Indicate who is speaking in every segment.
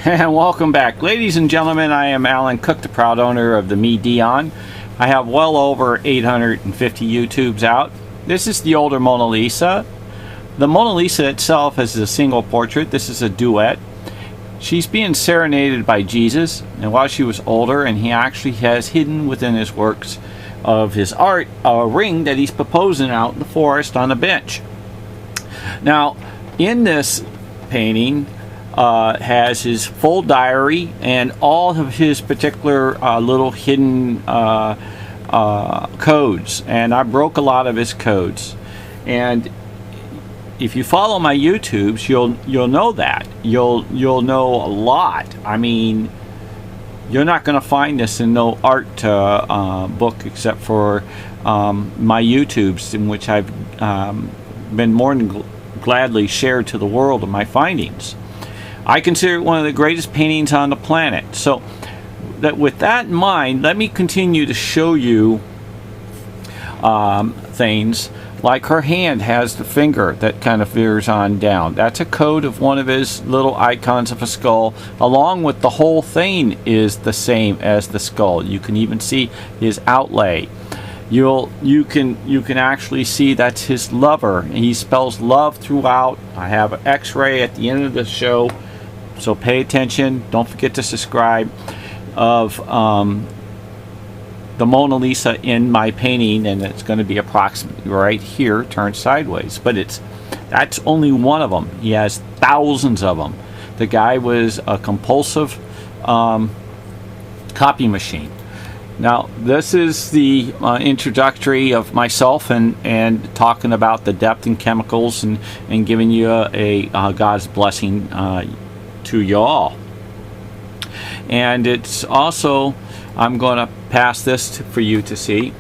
Speaker 1: And welcome back. Ladies and gentlemen, I am ALANCOOK, the proud owner of the Medion. I have well over 850 YouTubes out. This is the older Mona Lisa. The Mona Lisa itself is a single portrait. This is a duet. She's being serenaded by Jesus, and while she was older, and he actually has hidden within his works of his art a ring that he's proposing out in the forest on a bench. Now, in this painting has his full diary and all of his particular little hidden codes, and I broke a lot of his codes. And if you follow my YouTubes, you'll know that. You'll know a lot. I mean, you're not going to find this in no art book except for my YouTubes, in which I've been more than gladly shared to the world of my findings. I consider it one of the greatest paintings on the planet. So with that in mind, let me continue to show you things like her hand has the finger that kind of veers on down. That's a code of one of his little icons of a skull, along with the whole thing is the same as the skull. You can even see his outlay. You can actually see that's his lover. He spells love throughout. I have an X-ray at the end of the show, so pay attention. Don't forget to subscribe. Of the Mona Lisa in my painting, and it's going to be approximately right here, turned sideways. But that's only one of them. He has thousands of them. The guy was a compulsive copy machine. Now, this is the introductory of myself and talking about the depth and chemicals and giving you a God's blessing to you all. And it's also, I'm going to pass this for you to see.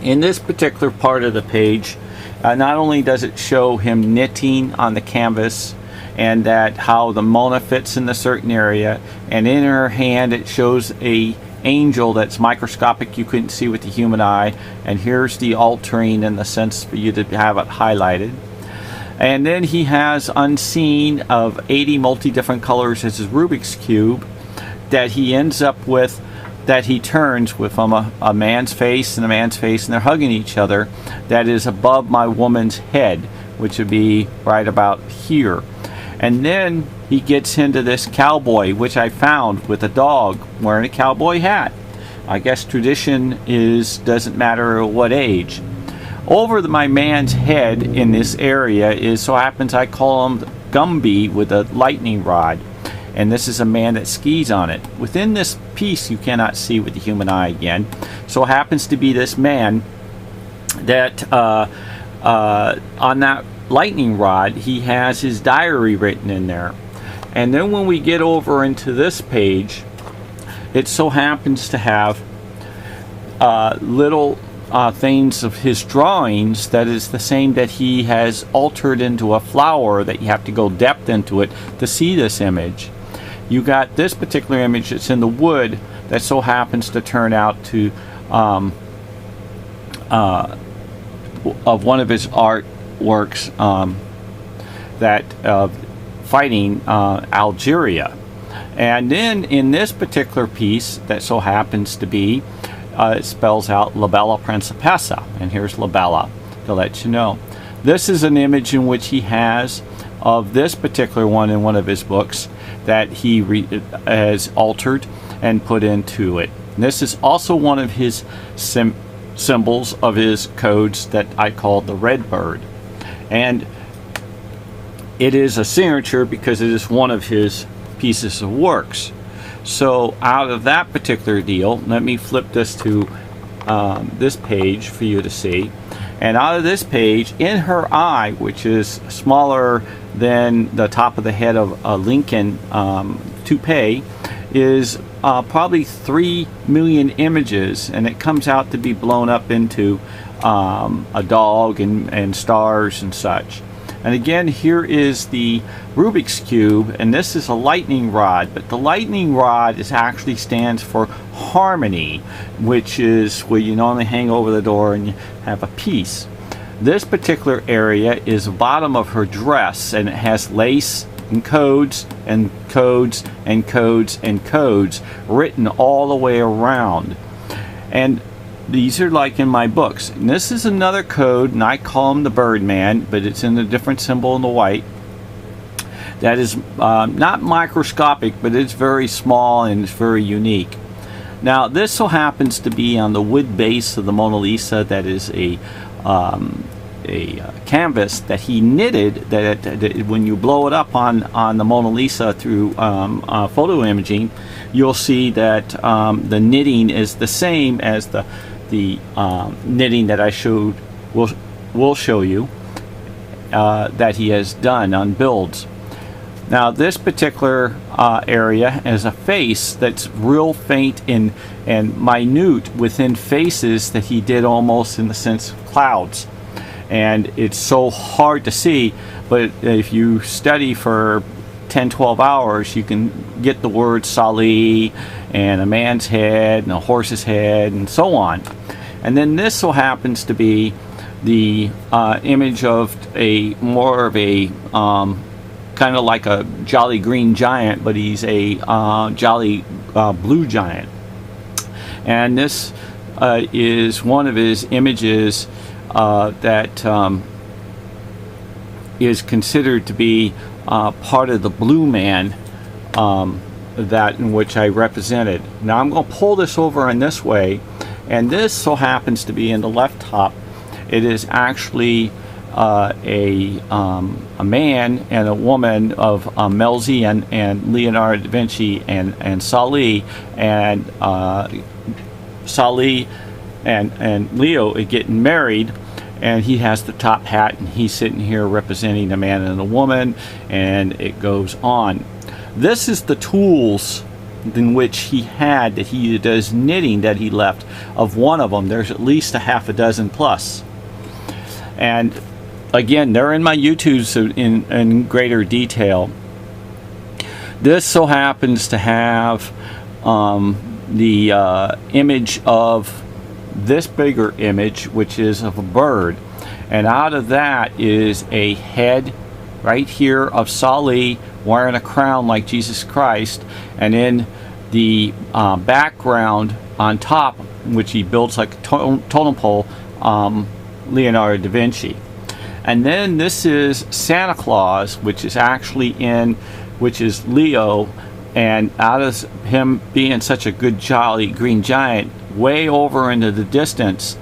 Speaker 1: In this particular part of the page, not only does it show him knitting on the canvas, and that how the Mona fits in a certain area, and in her hand it shows a angel that's microscopic, you couldn't see with the human eye, and here's the altering in the sense for you to have it highlighted. And then he has unseen of 80 multi-different colors as his Rubik's Cube that he ends up with, that he turns with from a man's face and a man's face, and they're hugging each other, that is above my woman's head, which would be right about here. And then he gets into this cowboy, which I found with a dog wearing a cowboy hat. I guess tradition doesn't matter what age. Over my man's head in this area is, so happens I call him Gumby with a lightning rod. And this is a man that skis on it. Within this piece you cannot see with the human eye again. So happens to be this man that on that lightning rod he has his diary written in there. And then when we get over into this page, it so happens to have little things of his drawings that is the same that he has altered into a flower, that you have to go depth into it to see this image. You got this particular image that's in the wood that so happens to turn out to of one of his artworks that fighting Algeria. And then in this particular piece that so happens to be it spells out La Bella Principessa, and here's La Bella to let you know. This is an image in which he has of this particular one in one of his books that he has altered and put into it. And this is also one of his symbols of his codes that I call the red bird. And it is a signature because it is one of his pieces of works. So out of that particular deal, let me flip this to this page for you to see. And out of this page, in her eye, which is smaller than the top of the head of a Lincoln toupee, is probably 3 million images, and it comes out to be blown up into a dog and stars and such. And again, here is the Rubik's Cube, and this is a lightning rod, but the lightning rod actually stands for harmony, which is where you normally hang over the door and you have a piece. This particular area is the bottom of her dress, and it has lace and codes and codes and codes and codes written all the way around. And these are like in my books. And this is another code, and I call him the Birdman, but it's in a different symbol in the white. That is not microscopic, but it's very small and it's very unique. Now, this so happens to be on the wood base of the Mona Lisa. That is a canvas that he knitted. That when you blow it up on the Mona Lisa through photo imaging, you'll see that the knitting is the same as the knitting that I showed. Will show you that he has done on builds. Now, this particular area is a face that's real faint and minute within faces that he did almost in the sense of clouds. And it's so hard to see, but if you study for 10-12 hours, you can get the word Sali and a man's head and a horse's head and so on. And then this so happens to be the image of more of a kind of like a jolly green giant, but he's a jolly blue giant. And this is one of his images that is considered to be part of the blue man that in which I represented. Now I'm going to pull this over in this way, and this so happens to be in the left top. It is actually a man and a woman of Melzi and Leonardo da Vinci and Sali, and Sali and Leo are getting married, and he has the top hat, and he's sitting here representing a man and a woman, and it goes on. This is the tools in which he had that he does knitting that he left. Of one of them, there's at least a half a dozen plus. And again, they're in my YouTubes in greater detail. This so happens to have the image of this bigger image, which is of a bird. And out of that is a head right here of Sali wearing a crown like Jesus Christ. And in the background on top, which he builds like a totem pole, Leonardo da Vinci. And then this is Santa Claus, which is actually which is Leo, and out of him being such a good jolly green giant, way over into the distance,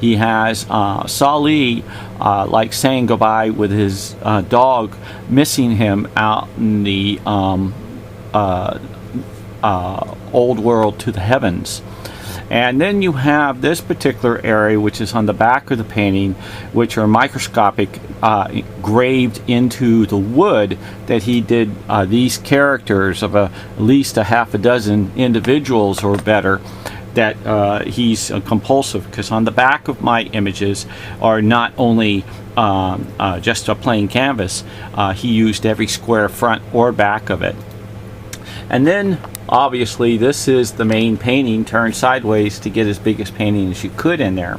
Speaker 1: he has Sali like saying goodbye with his dog, missing him out in the old world to the heavens. And then you have this particular area, which is on the back of the painting, which are microscopic, graved into the wood, that he did these characters of at least a half a dozen individuals or better, that he's compulsive, because on the back of my images are not only just a plain canvas, he used every square front or back of it. And then obviously this is the main painting turned sideways to get as big as painting as you could in there.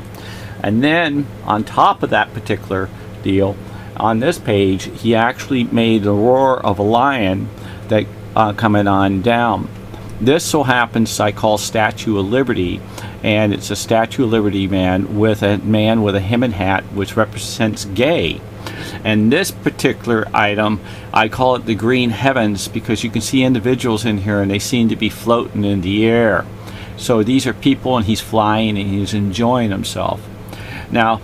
Speaker 1: And then on top of that particular deal, on this page, he actually made the roar of a lion that coming on down. This so happens I call Statue of Liberty, and it's a Statue of Liberty man with a hem and hat, which represents gay. And this particular item, I call it the green heavens, because you can see individuals in here and they seem to be floating in the air. So these are people, and he's flying and he's enjoying himself. Now,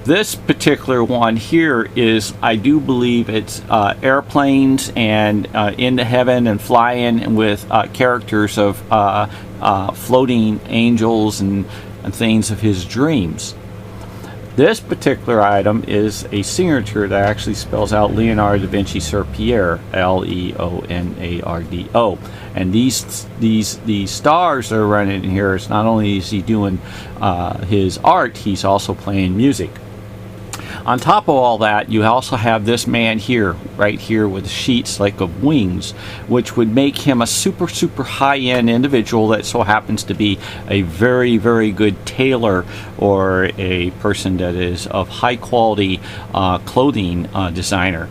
Speaker 1: this particular one here is, I do believe it's airplanes and into heaven and flying with characters of floating angels and things of his dreams. This particular item is a signature that actually spells out Leonardo da Vinci Sur Pierre, Leonardo. And these stars that are running in here, it's not only is he doing his art, he's also playing music. On top of all that, you also have this man here, right here, with sheets like of wings, which would make him a super high-end individual that so happens to be a very good tailor, or a person that is of high quality clothing designer.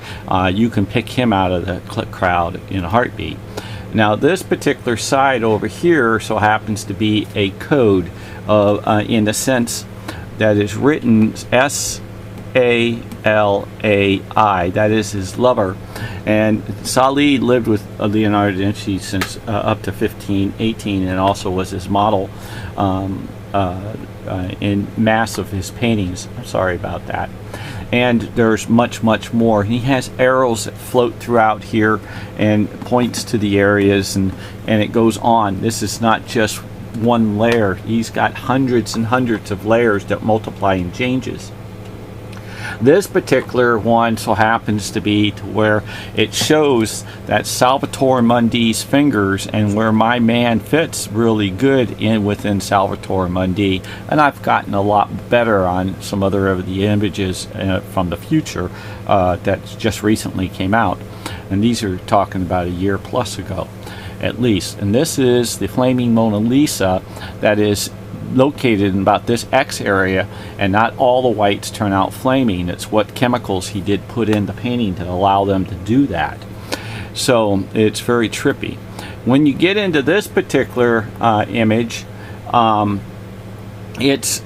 Speaker 1: You can pick him out of the crowd in a heartbeat. Now this particular side over here so happens to be a code in the sense that is written S-A-L-A-I. That is his lover. And Salih lived with Leonardo Da Vinci since up to 1518, and also was his model in mass of his paintings. I'm sorry about that. And there's much more. He has arrows that float throughout here and points to the areas, and it goes on. This is not just one layer. He's got hundreds and hundreds of layers that multiply and changes. This particular one so happens to be to where it shows that Salvator Mundi's fingers, and where my man fits really good within Salvator Mundi. And I've gotten a lot better on some other of the images from the future that just recently came out. And these are talking about a year plus ago at least. And this is the flaming Mona Lisa that is located in about this X area, and not all the whites turn out flaming. It's what chemicals he did put in the painting to allow them to do that. So it's very trippy. When you get into this particular image, it's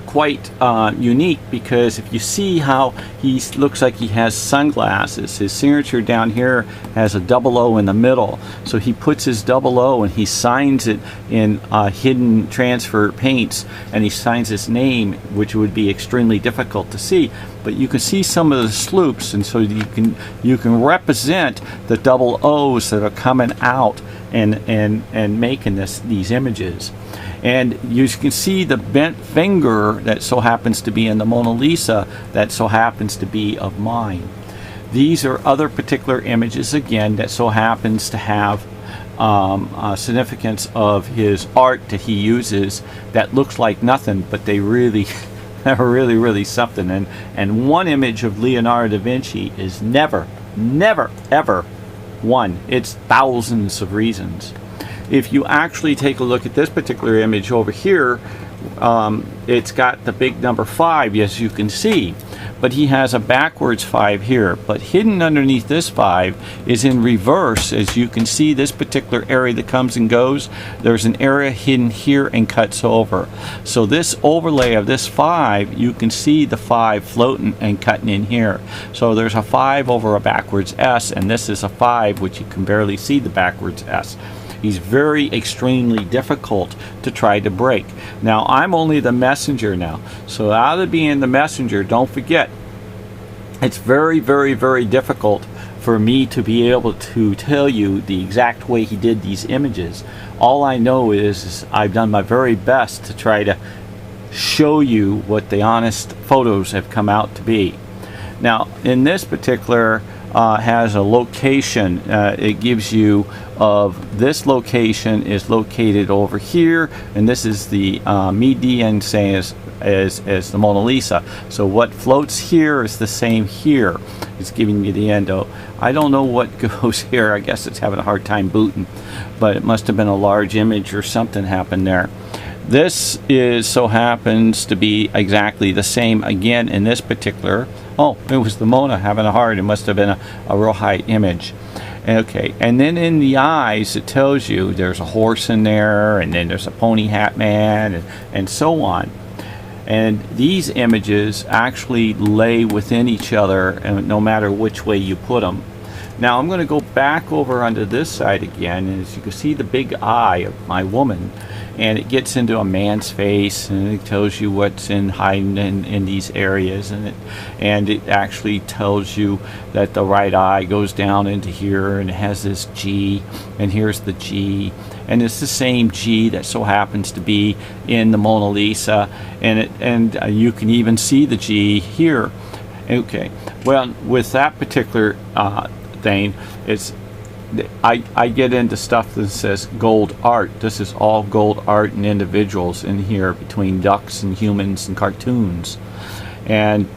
Speaker 1: quite unique, because if you see how he looks like he has sunglasses, his signature down here has a double O in the middle, so he puts his double O and he signs it in hidden transfer paints, and he signs his name, which would be extremely difficult to see, but you can see some of the sloops, and so you can represent the double O's that are coming out and making these images. And you can see the bent finger that so happens to be in the Mona Lisa that so happens to be of mine. These are other particular images, again, that so happens to have significance of his art that he uses that looks like nothing, but they really are really something. And one image of Leonardo da Vinci is never ever one. It's thousands of reasons. If you actually take a look at this particular image over here, it's got the big number 5, as you can see, but he has a backwards 5 here, but hidden underneath this 5 is in reverse. As you can see, this particular area that comes and goes, there's an area hidden here and cuts over. So this overlay of this 5, you can see the 5 floating and cutting in here. So there's a 5 over a backwards S, and this is a 5, which you can barely see the backwards S. He's very extremely difficult to try to break. Now I'm only the messenger now, so out of being the messenger, don't forget, it's very difficult for me to be able to tell you the exact way he did these images. All I know is I've done my very best to try to show you what the honest photos have come out to be. Now in this particular has a location. It gives you of this location is located over here, and this is the median, say as the Mona Lisa. So what floats here is the same here. It's giving you the endo. I don't know what goes here. I guess it's having a hard time booting, but it must have been a large image or something happened there. This is so happens to be exactly the same again in this particular. Oh, it was the Mona having a heart. It must have been a real high image. Okay, and then in the eyes it tells you there's a horse in there, and then there's a pony hat man, and so on. And these images actually lay within each other, and no matter which way you put them. Now I'm going to go back over onto this side again, and as you can see the big eye of my woman, and it gets into a man's face, and it tells you what's hiding in these areas, and it actually tells you that the right eye goes down into here, and it has this G, and here's the G, and it's the same G that so happens to be in the Mona Lisa, and you can even see the G here. Okay, well, with that particular thing, I get into stuff that says gold art. This is all gold art and individuals in here between ducks and humans and cartoons. And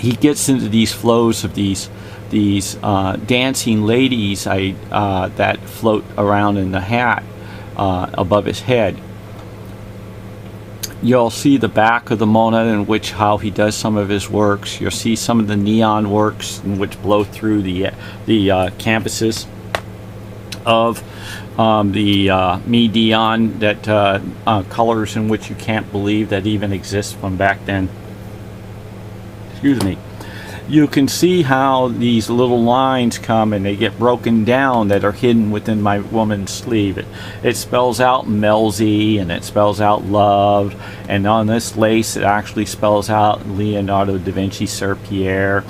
Speaker 1: he gets into these flows of these dancing ladies that float around in the hat above his head. You'll see the back of the Mona in which how he does some of his works. You'll see some of the neon works in which blow through the canvases of the Medion, that colors in which you can't believe that even exist from back then. Excuse me. You can see how these little lines come and they get broken down that are hidden within my woman's sleeve. It spells out Melzi, and it spells out love, and on this lace it actually spells out Leonardo Da Vinci, Sir Pierre.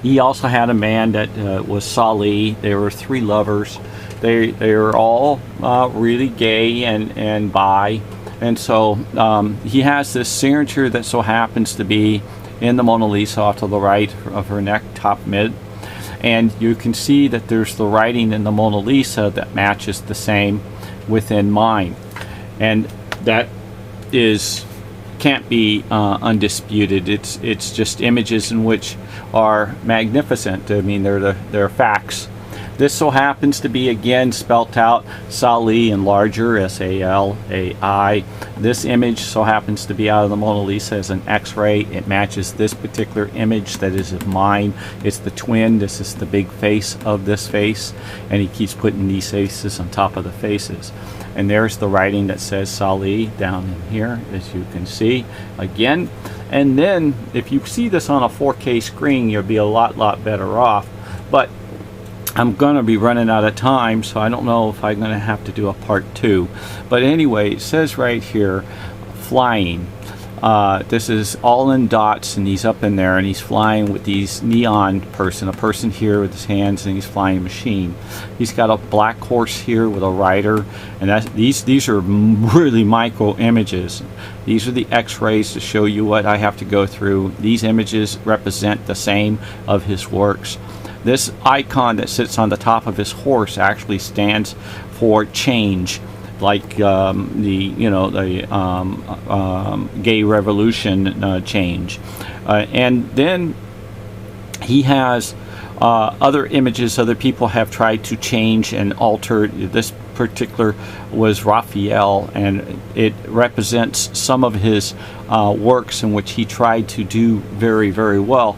Speaker 1: He also had a man that was Sali. There were 3 lovers. They were all really gay and bi, and so he has this signature that so happens to be in the Mona Lisa off to the right of her neck, top mid, and you can see that there's the writing in the Mona Lisa that matches the same within mine, and that can't be undisputed. It's just images in which are magnificent. I mean, they're facts. This so happens to be again spelt out Sali in larger, S-A-L-A-I. This image so happens to be out of the Mona Lisa as an X-ray. It matches this particular image that is of mine. It's the twin. This is the big face of this face, and he keeps putting these faces on top of the faces. And there's the writing that says Sali down in here, as you can see again. And then if you see this on a 4K screen, you'll be a lot better off. But I'm going to be running out of time, so I don't know if I'm going to have to do a part 2. But anyway, it says right here, flying. This is all in dots, and he's up in there, and he's flying with these neon a person here with his hands, and he's flying a machine. He's got a black horse here with a rider, and these are really micro images. These are the X-rays to show you what I have to go through. These images represent the same of his works. This icon that sits on the top of his horse actually stands for change, like the gay revolution change. And then he has other images other people have tried to change and alter. This particular was Raphael, and it represents some of his works in which he tried to do very well.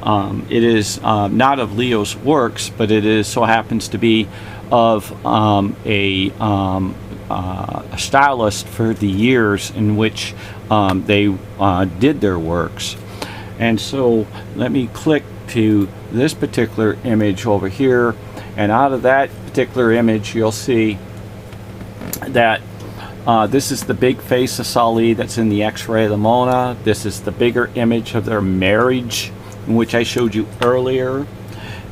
Speaker 1: It is not of Leo's works, but it is so happens to be of a stylist for the years in which they did their works. And so let me click to this particular image over here, and out of that particular image you'll see that this is the big face of Sali that's in the X-ray of the Mona. This is the bigger image of their marriage, in which I showed you earlier.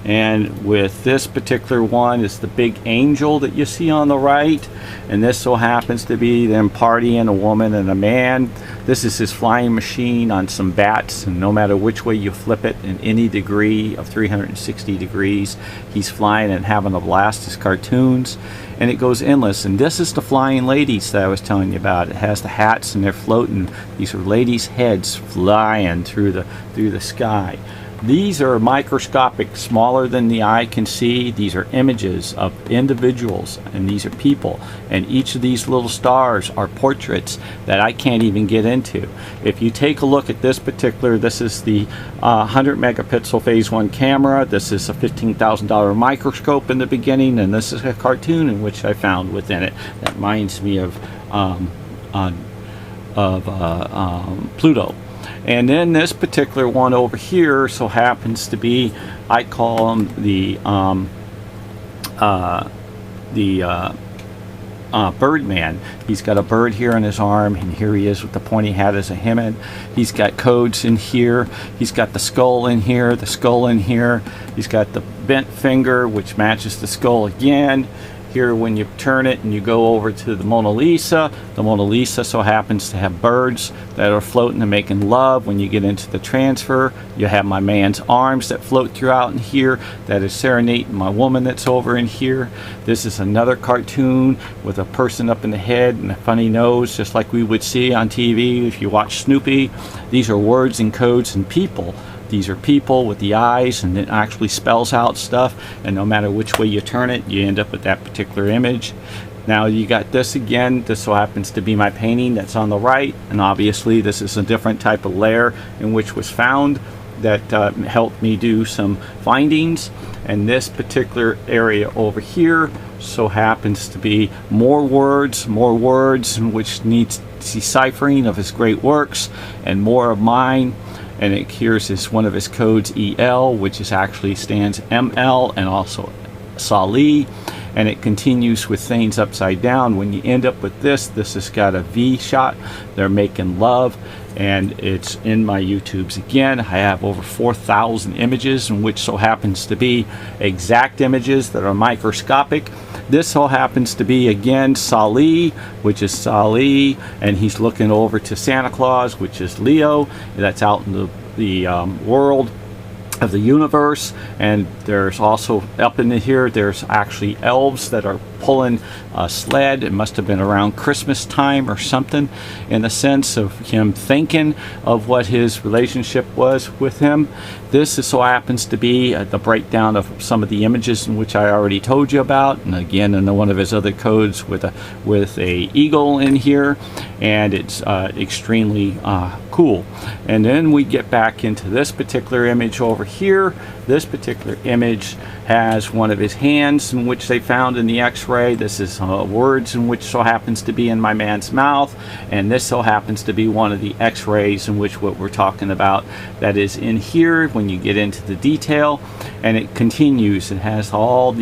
Speaker 1: And with this particular one is the big angel that you see on the right, and this so happens to be them partying, a woman and a man. This is his flying machine on some bats, and no matter which way you flip it in any degree of 360 degrees, he's flying and having a blast. His cartoons, and it goes endless. And this is the flying ladies that I was telling you about. It has the hats, and they're floating. These are ladies' heads flying through the sky. These are microscopic, smaller than the eye can see. These are images of individuals, and these are people. And each of these little stars are portraits that I can't even get into. If you take a look at this particular, this is the 100 megapixel phase 1 camera. This is a $15,000 microscope in the beginning, and this is a cartoon in which I found within it. That reminds me of Pluto. And then this particular one over here so happens to be, I call him the Birdman. He's got a bird here on his arm, and here he is with the pointy hat as a helmet. He's got codes in here. He's got the skull in here, the skull in here. He's got the bent finger, which matches the skull again. Here, when you turn it and you go over to the Mona Lisa so happens to have birds that are floating and making love. When you get into the transfer, you have my man's arms that float throughout in here that is serenading my woman that's over in here. This is another cartoon with a person up in the head and a funny nose, just like we would see on TV if you watch Snoopy. These are words and codes and people. These are people with the eyes, and it actually spells out stuff, and no matter which way you turn it, you end up with that particular image. Now you got this again. This so happens to be my painting that's on the right, and obviously this is a different type of layer in which was found that helped me do some findings. And this particular area over here so happens to be more words which needs deciphering of his great works, and more of mine. And it here's is one of his codes, EL, which is actually stands ML, and also Sali. And it continues with things upside down. When you end up with this has got a V shot. They're making love, and it's in my YouTubes again. I have over 4,000 images, in which so happens to be exact images that are microscopic. This so happens to be again Sali, which is Sali, and he's looking over to Santa Claus, which is Leo. That's out in the world of the universe. And there's also up in here, there's actually elves that are pulling a sled. It must have been around Christmas time or something, in the sense of him thinking of what his relationship was with him. This is so happens to be the breakdown of some of the images in which I already told you about, and again in one of his other codes with a eagle in here, and it's extremely cool. And then we get back into this particular image over here. This particular image has one of his hands, in which they found in the x-ray. This is words, in which so happens to be in my man's mouth, and this so happens to be one of the x-rays, in which what we're talking about that is in here when you get into the detail. And it continues. It has all the